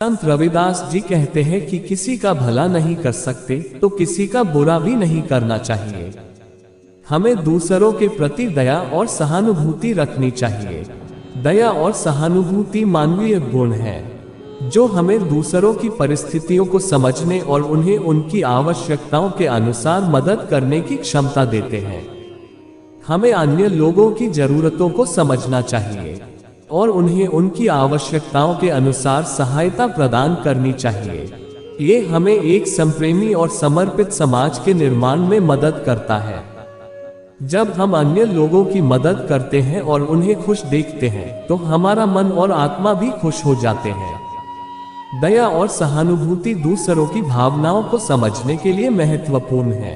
संत रविदास जी कहते हैं कि किसी का भला नहीं कर सकते तो किसी का बुरा भी नहीं करना चाहिए। हमें दूसरों के प्रति दया और सहानुभूति रखनी चाहिए। दया और सहानुभूति मानवीय गुण है जो हमें दूसरों की परिस्थितियों को समझने और उन्हें उनकी आवश्यकताओं के अनुसार मदद करने की क्षमता देते हैं। हमें अन्य लोगों की जरूरतों को समझना चाहिए और उन्हें उनकी आवश्यकताओं के अनुसार सहायता प्रदान करनी चाहिए। ये हमें एक संप्रेमी और समर्पित समाज के निर्माण में मदद करता है। जब हम अन्य लोगों की मदद करते हैं और उन्हें खुश देखते हैं तो हमारा मन और आत्मा भी खुश हो जाते हैं। दया और सहानुभूति दूसरों की भावनाओं को समझने के लिए महत्वपूर्ण है।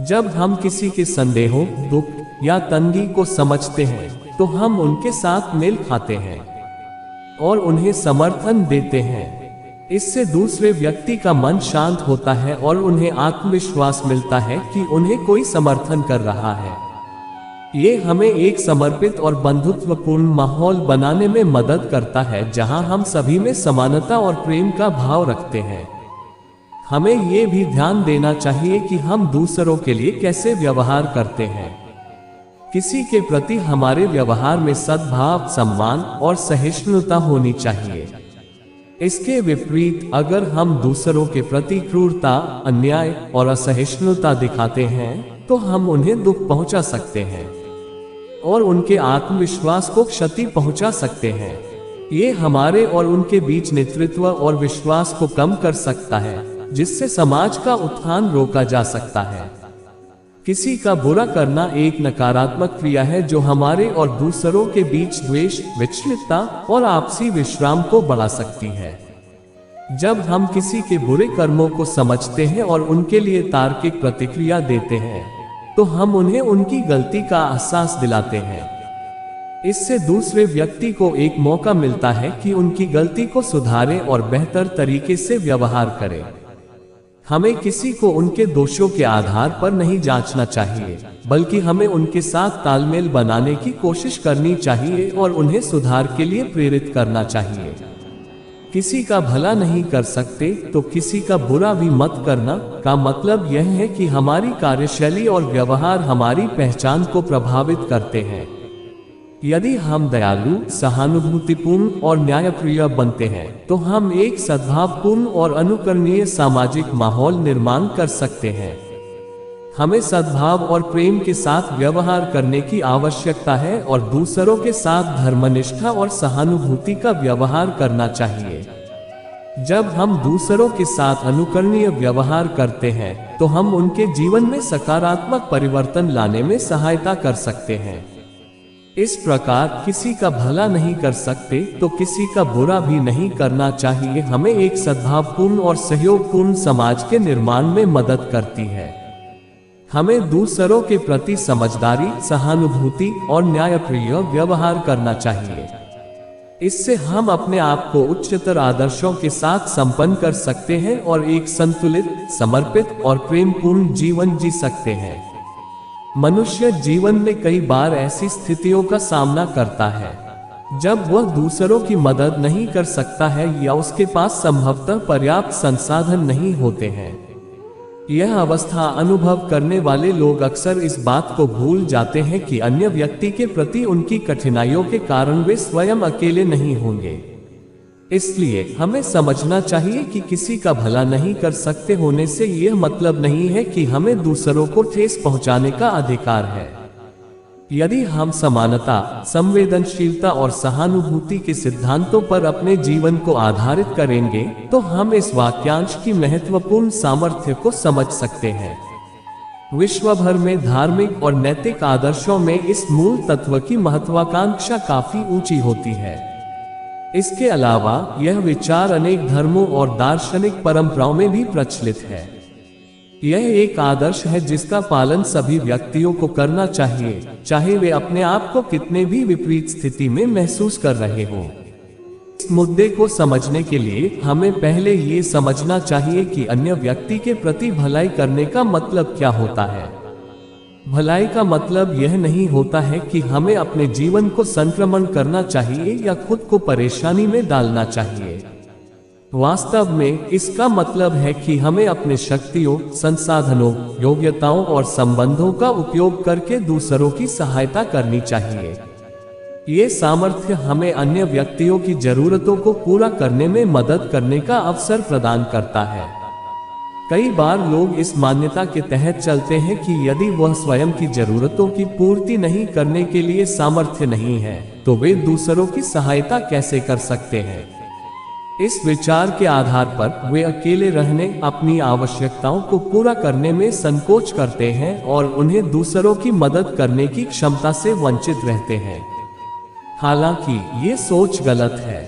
जब हम किसी के संदेहों, दुख या तंगी को समझते हैं तो हम उनके साथ मेल खाते हैं और उन्हें समर्थन देते हैं। इससे दूसरे व्यक्ति का मन शांत होता है और उन्हें आत्मविश्वास मिलता है कि उन्हें कोई समर्थन कर रहा है। ये हमें एक समर्पित और बंधुत्वपूर्ण माहौल बनाने में मदद करता है जहां हम सभी में समानता और प्रेम का भाव रखते हैं। हमें ये भी ध्यान देना चाहिए कि हम दूसरों के लिए कैसे व्यवहार करते हैं। किसी के प्रति हमारे व्यवहार में सद्भाव, सम्मान और सहिष्णुता होनी चाहिए। इसके विपरीत अगर हम दूसरों के प्रति क्रूरता, अन्याय और असहिष्णुता दिखाते हैं तो हम उन्हें दुख पहुंचा सकते हैं और उनके आत्मविश्वास को क्षति पहुंचा सकते हैं। ये हमारे और उनके बीच नेतृत्व और विश्वास को कम कर सकता है, जिससे समाज का उत्थान रोका जा सकता है। किसी का बुरा करना एक नकारात्मक क्रिया है जो हमारे और दूसरों के बीच द्वेष, विच्छिन्नता और आपसी विश्राम को बढ़ा सकती है। जब हम किसी के बुरे कर्मों को समझते हैं और उनके लिए तार्किक प्रतिक्रिया देते हैं तो हम उन्हें उनकी गलती का एहसास दिलाते हैं। इससे दूसरे व्यक्ति को एक मौका मिलता है कि उनकी गलती को सुधारें और बेहतर तरीके से व्यवहार करें। हमें किसी को उनके दोषों के आधार पर नहीं जांचना चाहिए, बल्कि हमें उनके साथ तालमेल बनाने की कोशिश करनी चाहिए और उन्हें सुधार के लिए प्रेरित करना चाहिए। किसी का भला नहीं कर सकते तो किसी का बुरा भी मत करना का मतलब यह है कि हमारी कार्यशैली और व्यवहार हमारी पहचान को प्रभावित करते हैं। यदि हम दयालु, सहानुभूतिपूर्ण और न्यायप्रिय बनते हैं तो हम एक सद्भावपूर्ण और अनुकरणीय सामाजिक माहौल निर्माण कर सकते हैं। हमें सद्भाव और प्रेम के साथ व्यवहार करने की आवश्यकता है और दूसरों के साथ धर्मनिष्ठा और सहानुभूति का व्यवहार करना चाहिए। जब हम दूसरों के साथ अनुकरणीय व्यवहार करते हैं तो हम उनके जीवन में सकारात्मक परिवर्तन लाने में सहायता कर सकते हैं। इस प्रकार किसी का भला नहीं कर सकते तो किसी का बुरा भी नहीं करना चाहिए हमें एक सद्भावपूर्ण और सहयोगपूर्ण समाज के निर्माण में मदद करती है। हमें दूसरों के प्रति समझदारी, सहानुभूति और न्यायप्रिय व्यवहार करना चाहिए। इससे हम अपने आप को उच्चतर आदर्शों के साथ संपन्न कर सकते हैं और एक संतुलित, समर्पित और प्रेमपूर्ण जीवन जी सकते हैं। मनुष्य जीवन में कई बार ऐसी स्थितियों का सामना करता है जब वह दूसरों की मदद नहीं कर सकता है या उसके पास संभवतः पर्याप्त संसाधन नहीं होते हैं। यह अवस्था अनुभव करने वाले लोग अक्सर इस बात को भूल जाते हैं कि अन्य व्यक्ति के प्रति उनकी कठिनाइयों के कारण वे स्वयं अकेले नहीं होंगे। इसलिए हमें समझना चाहिए कि किसी का भला नहीं कर सकते होने से यह मतलब नहीं है कि हमें दूसरों को ठेस पहुंचाने का अधिकार है। यदि हम समानता, संवेदनशीलता और सहानुभूति के सिद्धांतों पर अपने जीवन को आधारित करेंगे तो हम इस वाक्यांश की महत्वपूर्ण सामर्थ्य को समझ सकते हैं। विश्व भर में धार्मिक और नैतिक आदर्शों में इस मूल तत्व की महत्वाकांक्षा काफी ऊंची होती है। इसके अलावा यह विचार अनेक धर्मों और दार्शनिक परंपराओं में भी प्रचलित है। यह एक आदर्श है जिसका पालन सभी व्यक्तियों को करना चाहिए, चाहे वे अपने आप को कितने भी विपरीत स्थिति में महसूस कर रहे हों। इस मुद्दे को समझने के लिए हमें पहले ये समझना चाहिए कि अन्य व्यक्ति के प्रति भलाई करने का मतलब क्या होता है। भलाई का मतलब यह नहीं होता है कि हमें अपने जीवन को संक्रमण करना चाहिए या खुद को परेशानी में डालना चाहिए। वास्तव में इसका मतलब है कि हमें अपने शक्तियों, संसाधनों, योग्यताओं और संबंधों का उपयोग करके दूसरों की सहायता करनी चाहिए। ये सामर्थ्य हमें अन्य व्यक्तियों की जरूरतों को पूरा करने में मदद करने का अवसर प्रदान करता है। कई बार लोग इस मान्यता के तहत चलते हैं कि यदि वह स्वयं की जरूरतों की पूर्ति नहीं करने के लिए सामर्थ्य नहीं है, तो वे दूसरों की सहायता कैसे कर सकते हैं। इस विचार के आधार पर वे अकेले रहने, अपनी आवश्यकताओं को पूरा करने में संकोच करते हैं और उन्हें दूसरों की मदद करने की क्षमता से वंचित रहते हैं। हालांकि ये सोच गलत है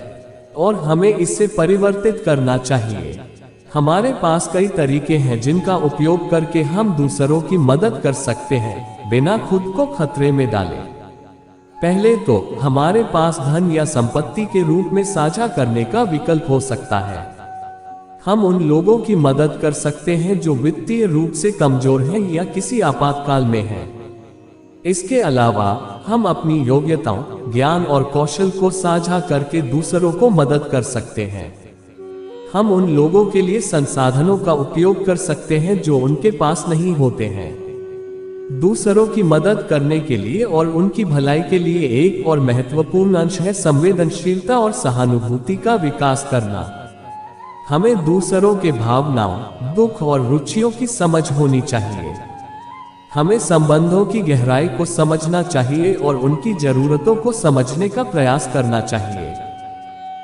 और हमें इसे परिवर्तित करना चाहिए। हमारे पास कई तरीके हैं जिनका उपयोग करके हम दूसरों की मदद कर सकते हैं, बिना खुद को खतरे में डाले। पहले तो हमारे पास धन या संपत्ति के रूप में साझा करने का विकल्प हो सकता है। हम उन लोगों की मदद कर सकते हैं जो वित्तीय रूप से कमजोर हैं या किसी आपातकाल में हैं। इसके अलावा हम अपनी योग्यताओं, ज्ञान और कौशल को साझा करके दूसरों को मदद कर सकते हैं। हम उन लोगों के लिए संसाधनों का उपयोग कर सकते हैं जो उनके पास नहीं होते हैं। दूसरों की मदद करने के लिए और उनकी भलाई के लिए एक और महत्वपूर्ण अंश है संवेदनशीलता और सहानुभूति का विकास करना। हमें दूसरों के भावनाओं, दुख और रुचियों की समझ होनी चाहिए। हमें संबंधों की गहराई को समझना चाहिए और उनकी जरूरतों को समझने का प्रयास करना चाहिए।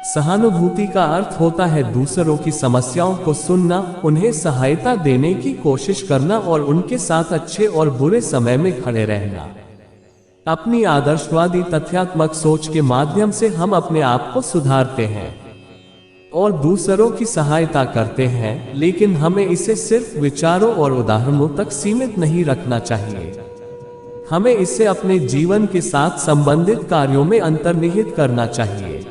सहानुभूति का अर्थ होता है दूसरों की समस्याओं को सुनना, उन्हें सहायता देने की कोशिश करना और उनके साथ अच्छे और बुरे समय में खड़े रहना। अपनी आदर्शवादी तथ्यात्मक सोच के माध्यम से हम अपने आप को सुधारते हैं और दूसरों की सहायता करते हैं, लेकिन हमें इसे सिर्फ विचारों और उदाहरणों तक सीमित नहीं रखना चाहिए। हमें इसे अपने जीवन के साथ संबंधित कार्यों में अंतर्निहित करना चाहिए।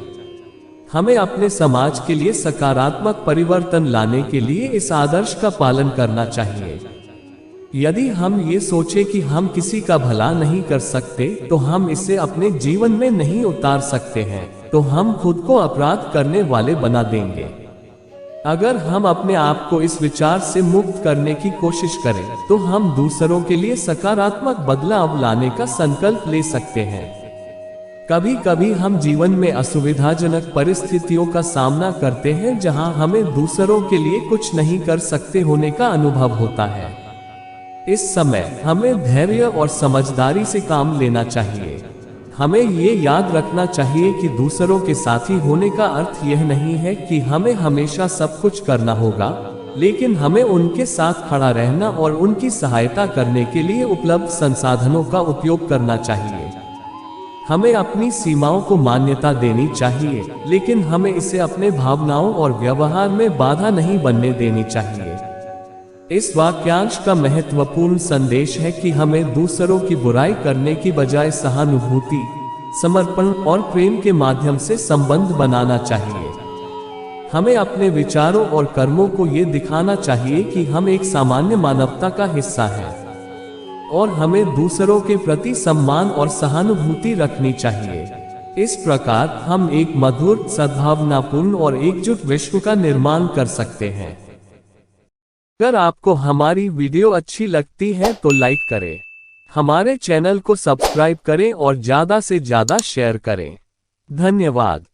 हमें अपने समाज के लिए सकारात्मक परिवर्तन लाने के लिए इस आदर्श का पालन करना चाहिए। यदि हम ये सोचें कि हम किसी का भला नहीं कर सकते, तो हम इसे अपने जीवन में नहीं उतार सकते हैं, तो हम खुद को अपराध करने वाले बना देंगे। अगर हम अपने आप को इस विचार से मुक्त करने की कोशिश करें, तो हम दूसरों के लिए सकारात्मक बदलाव लाने का संकल्प ले सकते हैं। कभी कभी हम जीवन में असुविधाजनक परिस्थितियों का सामना करते हैं जहां हमें दूसरों के लिए कुछ नहीं कर सकते होने का अनुभव होता है। इस समय हमें धैर्य और समझदारी से काम लेना चाहिए। हमें ये याद रखना चाहिए कि दूसरों के साथी होने का अर्थ यह नहीं है कि हमें हमेशा सब कुछ करना होगा, लेकिन हमें उनके साथ खड़ा रहना और उनकी सहायता करने के लिए उपलब्ध संसाधनों का उपयोग करना चाहिए। हमें अपनी सीमाओं को मान्यता देनी चाहिए, लेकिन हमें इसे अपने भावनाओं और व्यवहार में बाधा नहीं बनने देनी चाहिए। इस वाक्यांश का महत्वपूर्ण संदेश है कि हमें दूसरों की बुराई करने की बजाय सहानुभूति, समर्पण और प्रेम के माध्यम से संबंध बनाना चाहिए। हमें अपने विचारों और कर्मों को ये दिखाना चाहिए कि हम एक सामान्य मानवता का हिस्सा हैं और हमें दूसरों के प्रति सम्मान और सहानुभूति रखनी चाहिए। इस प्रकार हम एक मधुर, सद्भावनापूर्ण और एकजुट विश्व का निर्माण कर सकते हैं। अगर आपको हमारी वीडियो अच्छी लगती है तो लाइक करें, हमारे चैनल को सब्सक्राइब करें और ज़्यादा से ज़्यादा शेयर करें। धन्यवाद।